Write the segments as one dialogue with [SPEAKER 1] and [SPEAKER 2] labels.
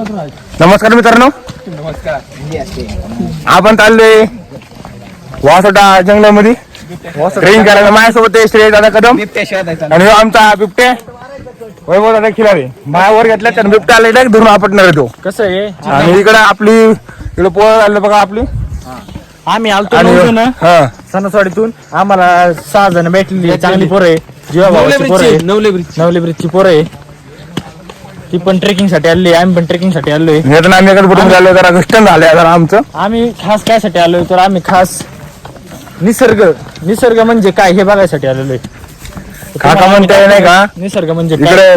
[SPEAKER 1] नमस्कार मित्रांनो,
[SPEAKER 2] नमस्कार.
[SPEAKER 1] आपण चाललोय वासोटा जंगलामध्ये ट्रेन करायला. माझ्यासोबत श्रेय दादा कदम आणि आमचा बिबटे वैभव दादा खिलारे. मायावर घेतल्या त्यानं बिबट्या आला डायरेक्ट धरून आपटणार आहे तो.
[SPEAKER 2] कसं आहे
[SPEAKER 1] आणि इकडे आपली इकडे पोळ आलं बघा आपली.
[SPEAKER 2] आम्ही आलतो
[SPEAKER 1] हा
[SPEAKER 2] सणसवाडीतून. आम्हाला 6 जण भेटलेली चांगली पोरं आहे. जीवाभावाची पोरं आहे. नवले ब्रिजची पोरं आहे. ती पण ट्रेकिंग साठी आली, आम्ही पण ट्रेकिंग साठी आलोय.
[SPEAKER 1] आम्ही इकडे कुठून झालो जरा घष्टन झाले जरा आमचं.
[SPEAKER 2] आम्ही खास काय साठी आलोय तर आम्ही खास निसर्ग म्हणजे काय हे बघायसाठी आलेलो आहे.
[SPEAKER 1] काका म्हणते नाही का,
[SPEAKER 2] निसर्ग म्हणजे काय.
[SPEAKER 1] इकडे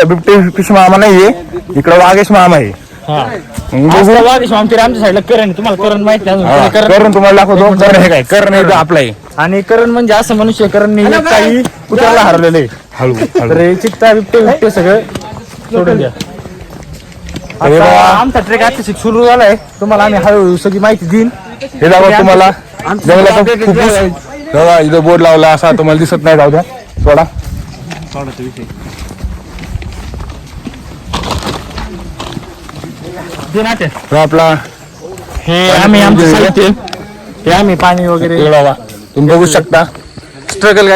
[SPEAKER 1] बिबटे फिश मामा नाहीये, इकडे वाघेश मामा आहे.
[SPEAKER 2] वागेश आमच्या साईडला करण. तुम्हाला करण माहिती आहे?
[SPEAKER 1] करण तुम्हाला दाखवतो. करण हे काय, करण हे आपला आहे.
[SPEAKER 2] आणि करण म्हणजे असं मनुष्य करण काही कुत्र्याला हरवलेलं आहे.
[SPEAKER 1] हळू
[SPEAKER 2] तर चित्ता बिबटे सगळं सोडून द्या. आमचा ट्रेक आता सुरू झालाय. तुम्हाला आम्ही हळूहळू सगळी माहिती देईन.
[SPEAKER 1] हे दाखवा तुम्हाला जंगलात इथं बोर्ड लावला असा तुम्हाला दिसत नाही. जाऊ द्या सोडा. आपला
[SPEAKER 2] हे आम्ही आमचं साहित्य, हे आम्ही पाणी वगैरे
[SPEAKER 1] बाबा तुम्ही बघू शकता. स्ट्रगल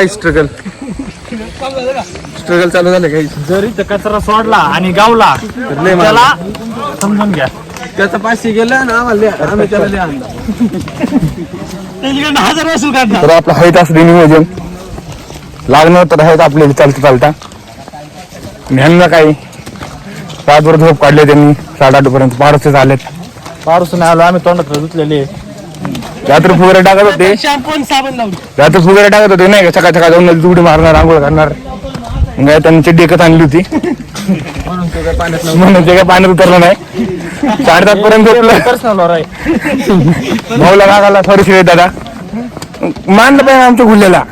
[SPEAKER 1] चालू झालं काही.
[SPEAKER 2] जर इथं कचरा सोडला आणि गावला तर त्याला समजून घ्या.
[SPEAKER 3] त्याचं 500 गेलं ना आम्हाला आम्ही त्याला लिहा आणला.
[SPEAKER 2] 1000 वसूल काढणार.
[SPEAKER 1] तर आपलं हाईट असं नियोजन लागणार तर आहेत आपले चालता ह्यांना काही रातभर झोप काढले त्यांनी. 8:30 पर्यंत पारसे झालेत.
[SPEAKER 2] पारूस आलो आम्ही तोंडात धुतलेले.
[SPEAKER 1] रात्री फुगरे टाकत होते. रात्री फुगरे टाकत होते नाही का. सकाळ जाऊन उडी मारणार, आंघोळ करणार. त्यांनी चिड्डी एकच आणली होती म्हणून ते काय पाण्यात उतरलं नाही. 7:30 पर्यंत भाऊला मागाला सॉरी शिवाय दादा मानलं पाहिजे आमच्या गुल्ह्याला.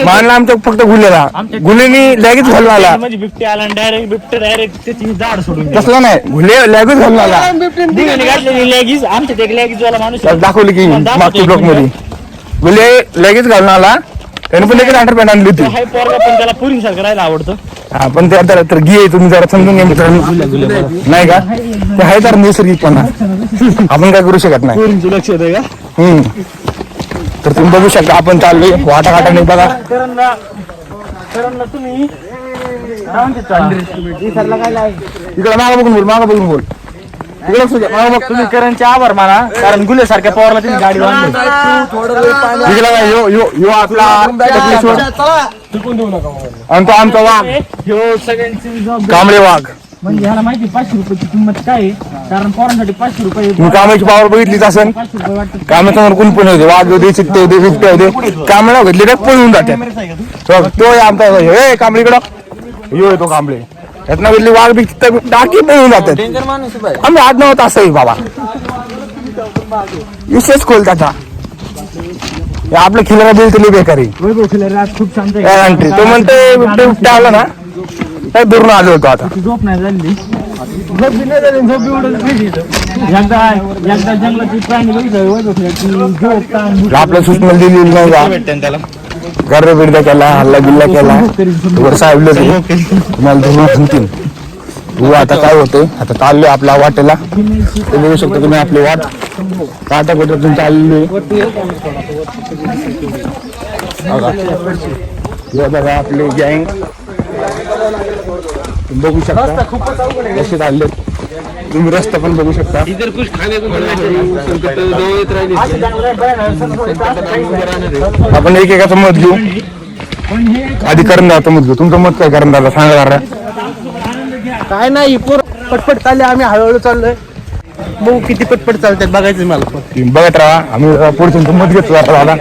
[SPEAKER 1] मानला आमच्या फक्त गुल्ह्याला. गुल्हेनी लगेच घालून आला.
[SPEAKER 2] म्हणजे बिबटे आला डायरेक्ट त्याची झाड सोडून
[SPEAKER 1] तसलं नाही, गुल्हे लगेच घालून आला.
[SPEAKER 2] लेगीज आमच्या लेगीज वाला माणूस
[SPEAKER 1] दाखवली की मागच्या ब्लॉक मध्ये गुल्हे लगेच घालून आला. त्याने पण लगेच अंडरपॅन्ट आणली होती.
[SPEAKER 2] हाय पोरगा पण त्याला पुरी सारखं राहायला आवडतं.
[SPEAKER 1] हा पण ते तर घे तुम्ही जरा समजून घ्या मित्रांनो नाही का. ते आहे तर नैसर्गिकपणा, आपण काय करू शकत नाही.
[SPEAKER 2] लक्ष येते का.
[SPEAKER 1] तर तुम्ही बघू शकता आपण चाललोय वाटाघाटाने बघा.
[SPEAKER 2] करणला तुम्ही
[SPEAKER 1] इकडे मागं बघून बोल.
[SPEAKER 2] तुम्ही करणचे आभार माना, कारण गुल्हे सारख्या पवारला तुम्ही गाडी बांधली.
[SPEAKER 1] यो आपला आणि तो आमचा वाघ कांबळे वाघ.
[SPEAKER 2] म्हणजे ह्याला माहिती 500 रुपयाची किंमत काय आहे, कारण पोरांसाठी 500 रुपये.
[SPEAKER 1] तुम्ही कामाची पावर बघितलीच असेल. कामासमोर कोण पण होते, वाघ होते, चित्ते होते, बिबटे होते. कांबळा घेतले तर पळून जातात. तो आमचा हे कांबळीकडं यो येतो कांबळे. यातनं घेतली वाघ बी चित्त टाकी पळून जातात. आम्ही आज नव्हता असंही बाबा विशेष खोल त्याचा. आपलं खिलारा बिल तरी बेकारी.
[SPEAKER 2] खूप शांत
[SPEAKER 1] तो म्हणते बिबटे आला ना काय धरून आलो होतो. आता
[SPEAKER 2] झोप नाही झाली. जंगलाची प्राणी
[SPEAKER 1] आपल्या सूचना दिलेली नाही का. गर्र बिर्दा केला, हल्ला बिल्ला केला, वर साहेब तुम्हाला धरून सांगतील. तू आता काय होते. आता चाललोय आपल्या वाटेला. ते बघू शकतो तुम्ही आपली वाट आता कुठे तुम्ही चाललोय बघा. आपले गँग बघू शकता कसे चालले. तुम्ही रस्ता पण बघू शकता. आपण एकेकाचं मत घेऊ. आधी करण दादा मत घेऊ. तुमचं मत काय करण दादा सांगा जरा.
[SPEAKER 3] काय नाही पटपट चालले. आम्ही हळूहळू चाललोय. बघू किती पटपट चालतात बघायचं मला.
[SPEAKER 1] बघत राहा. आम्ही पुढचं मत घेतो आता दादा.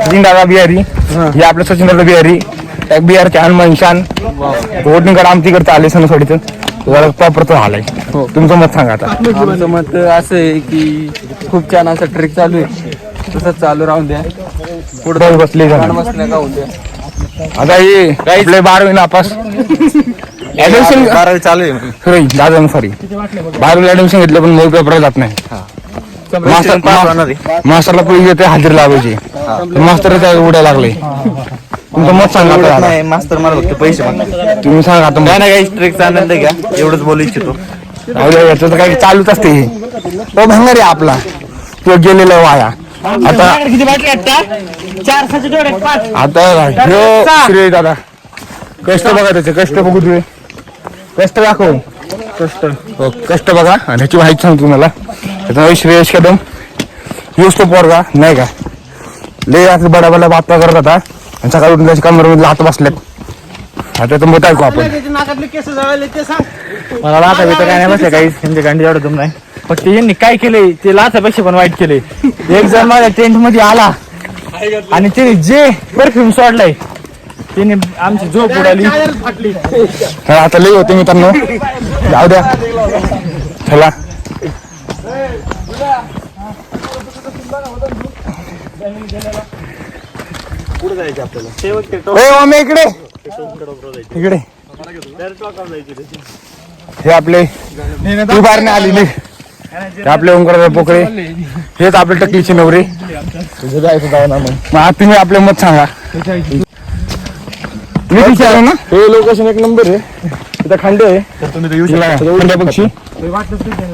[SPEAKER 1] सचिन दादा बिहारी हे आपलं सचिन दादा बिहारी बिहारचे हनुमान शान वोटिंग कार्ड आमच्याकडे आले सणसवाडीचं प्रॉपर तो आलाय. तुमचं मत सांगा आता.
[SPEAKER 3] आमचं मत असं आहे की खूप छान असा ट्रेक चालू आहे. तसंच चालू राहून द्या.
[SPEAKER 1] पुढे बसले
[SPEAKER 3] बसल्या का होत्या.
[SPEAKER 1] आता हे आपले 12वी नापास ऍडमिशन
[SPEAKER 3] 12वी चालू आहे.
[SPEAKER 1] दादा सॉरी 12वी ऍडमिशन घेतलं पण मग पेपर जात नाही. मास्टरला पैसे ते हजेरी लावायची. मास्तर उड्या लागले. तुमचं मत सांगा आता.
[SPEAKER 2] नाही मास्तर मला फक्त पैसे मागतात.
[SPEAKER 1] तुम्ही सांगा आता
[SPEAKER 2] काय ना काही ट्रेकचा आनंद घ्या एवढंच बोलू इच्छितो.
[SPEAKER 1] याचं तर काही चालूच असते हे. तो भंगार आहे आपला, तो गेलेला वाया. आता
[SPEAKER 3] किती बाटली आता 4 जोडे 5
[SPEAKER 1] आता ह्यो श्रेय दादा कष्ट बघा त्याचे, कष्ट बघू तुझे कष्ट दाखव. कष्ट बघा आणि ह्याची माहिती सांगतो तुम्हाला. त्याचा श्रेयश कदम ह्योच तो पोरगा नाही का, लय असं बडा बडा बातम्या करत होता आणि सकाळी उठून त्याच्या कमरेमध्ये हात बसल्यात. आता तर मत ऐकू आपण.
[SPEAKER 3] त्याच्या नाकातले केस जळाले ते सांग.
[SPEAKER 2] मला लाथा बिथं काय नाही बसल्या काही त्यांच्या गांडी एवढं तुम नाही. फक्त यांनी काय केलंय ते लाथापेक्षा पण वाईट केले. एक जण माझ्या टेंट मध्ये आला आणि त्याने जे परफ्यूम सोडलाय त्याने आमची झोप उडाली.
[SPEAKER 3] फाटली.
[SPEAKER 1] आता लय होते मित्रांनो, जाऊ द्या चला. ओमे इकडे इकडे हे आपले उभारणे आलेले हे आपले ओंकार पोकळे, हेच आपले टकलीचे नवरे. मग आता तुम्ही आपले मत सांगा. मी विचारलो ना, हे लोकेशन एक नंबर आहे. तिथं खंडे आहे, खंड्या पक्षी.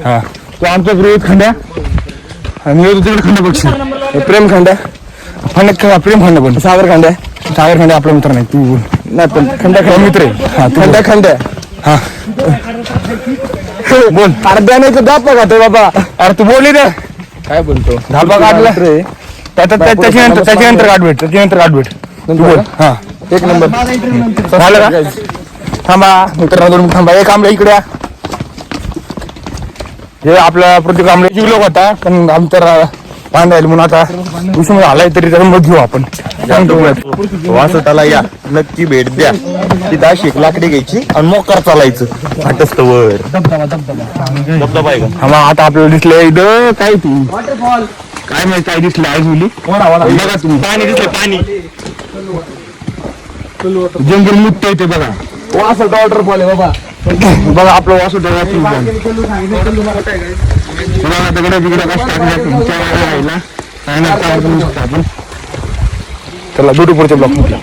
[SPEAKER 1] हा तो आमचा गृहित खंड्या आणि हे तिकडे खंड पक्षी, हे प्रेम खंड्या. प्रेम खंड पण सागर खंड्या. सागर खंड्या आपला मित्र नाही, तू नाही पण खंड्या खंड्या मित्र आहे. हा खंड्या खंड्या. हा बोल. अर्ध्या नाही तर दापा खातो बाबा. अरे तू बोलली रे, काय बोलतो धापा काढला त्याच्यानंतर गाठ भेट, त्याच्यानंतर गाठ भेट. तू बोल. हा एक नंबर झालं का. थांबा मित्रांनो 2 मिनिट थांबा. एक आंबे इकडे या. हे आपला प्रत्येक आंबे जिवलोक होता पण आमच्या पाणी राहील म्हणून आता उष्ण झालाय तरी त्याला मत घेऊ आपण.
[SPEAKER 2] वासोटाला या नक्की भेट द्या. तिथं अशी एक लाकडी घ्यायची आणि मोकार चालायचं फाटस्तवर. धबधबा आहे का.
[SPEAKER 1] हा आता आपल्याला दिसलंय इथं काय तू काय माहिती काय दिसलं आज मुली बघा तुम्ही.
[SPEAKER 2] पाणी दिसलं पाणी.
[SPEAKER 1] जंगल मुक्त येते बघा. वासोटा वॉटरफॉल आहे बाबा. बघा आपलं वासोटा आपण. चला भेटू पुढच्या ब्लॉक मध्ये.